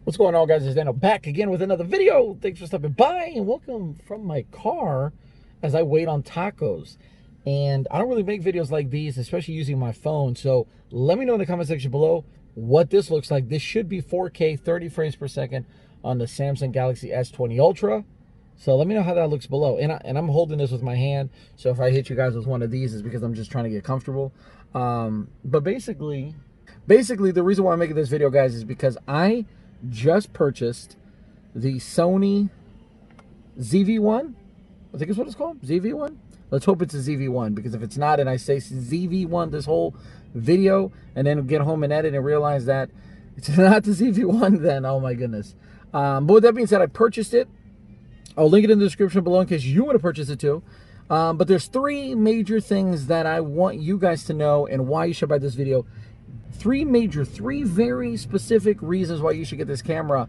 What's going on, guys? It's Daniel back again with another video. Thanks for stopping by and welcome from my car as I wait on tacos. And I don't really make videos like these, especially using my phone. So let me know in the comment section below what this looks like. This should be 4K, 30 frames per second on the Samsung Galaxy S20 Ultra. So let me know how that looks below. And I'm holding this with my hand. So if I hit you guys with one of these, it's because I'm just trying to get comfortable. But basically, the reason why I'm making this video, guys, is because I just purchased the Sony ZV-1. I think is what it's called, ZV-1. Let's hope it's a ZV-1, because if it's not and I say ZV-1 this whole video and then get home and edit and realize that it's not the ZV-1, then oh my goodness. But with that being said, I purchased it. I'll link it in the description below in case you want to purchase it too. But there's three major things that I want you guys to know and why you should buy this video. Three very specific reasons why you should get this camera,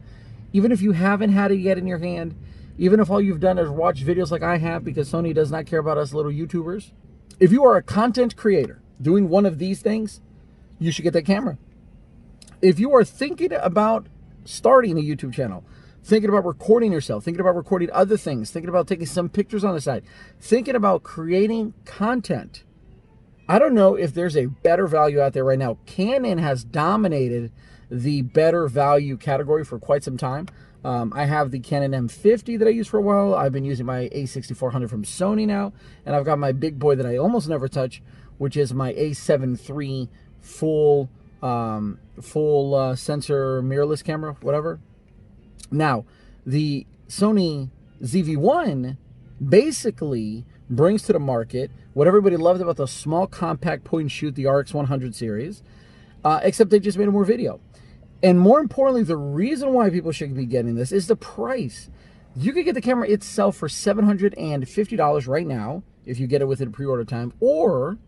even if you haven't had it yet in your hand, even if all you've done is watch videos like I have, because Sony does not care about us little YouTubers. If you are a content creator doing one of these things, you should get that camera. If you are thinking about starting a YouTube channel, thinking about recording yourself, thinking about recording other things, thinking about taking some pictures on the side, thinking about creating content, I don't know if there's a better value out there right now. Canon has dominated the better value category for quite some time. I have the Canon M50 that I used for a while. I've been using my A6400 from Sony now. And I've got my big boy that I almost never touch, which is my A7 III full sensor mirrorless camera, whatever. Now, the Sony ZV-1 basically brings to the market what everybody loved about the small compact point and shoot, the RX100 series, except they just made more video. And more importantly, the reason why people should be getting this is the price. You could get the camera itself for $750 right now if you get it within pre-order time, or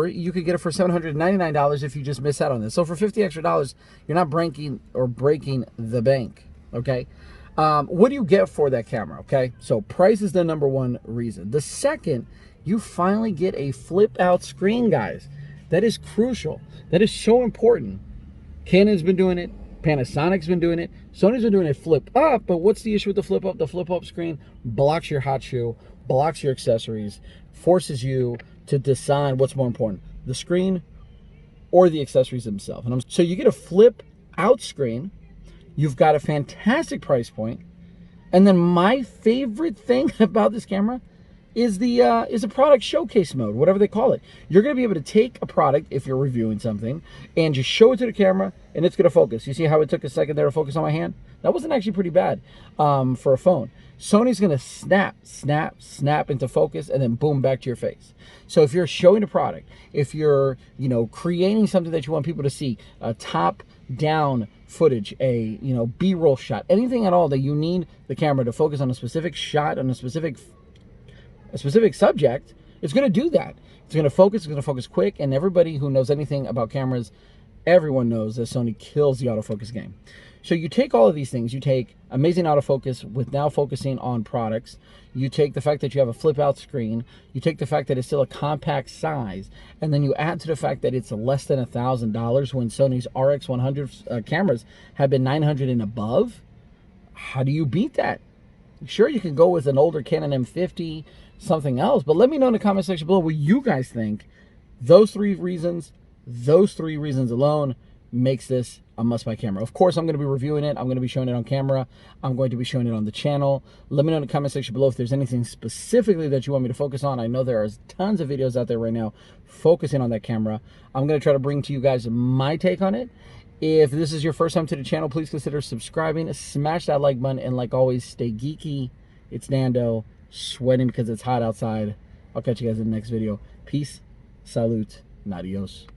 you could get it for $799 if you just miss out on this. So for $50 extra, you're not breaking the bank, okay? What do you get for that camera, okay? So price is the number one reason. The second, you finally get a flip out screen, guys. That is crucial. That is so important. Canon's been doing it. Panasonic's been doing it. Sony's been doing it flip up, but what's the issue with the flip up? The flip up screen blocks your hot shoe, blocks your accessories, forces you to decide what's more important, the screen or the accessories themselves. So you get a flip out screen. You've got a fantastic price point. And then my favorite thing about this camera is the product showcase mode, whatever they call it. You're going to be able to take a product, if you're reviewing something, and just show it to the camera, and it's going to focus. You see how it took a second there to focus on my hand? That wasn't actually pretty bad for a phone. Sony's going to snap into focus, and then boom, back to your face. So if you're showing a product, if you're, creating something that you want people to see, a top-down footage, a, B-roll shot, anything at all that you need the camera to focus on a specific shot, on a specific subject, it's going to do that. It's going to focus quick, and everybody who knows anything about cameras, everyone knows that Sony kills the autofocus game. So you take all of these things, you take amazing autofocus with now focusing on products, you take the fact that you have a flip out screen, you take the fact that it's still a compact size, and then you add to the fact that it's less than $1,000 when Sony's RX100 cameras have been $900 and above. How do you beat that? Sure, you can go with an older Canon M50, something else, but let me know in the comment section below what you guys think. Those three reasons alone makes this a must-buy camera. Of course, I'm going to be reviewing it. I'm going to be showing it on camera. I'm going to be showing it on the channel. Let me know in the comment section below if there's anything specifically that you want me to focus on. I know there are tons of videos out there right now focusing on that camera. I'm going to try to bring to you guys my take on it. If this is your first time to the channel, please consider subscribing, smash that like button, and like always, stay geeky. It's Nando, sweating because it's hot outside. I'll catch you guys in the next video. Peace, salute, and adios.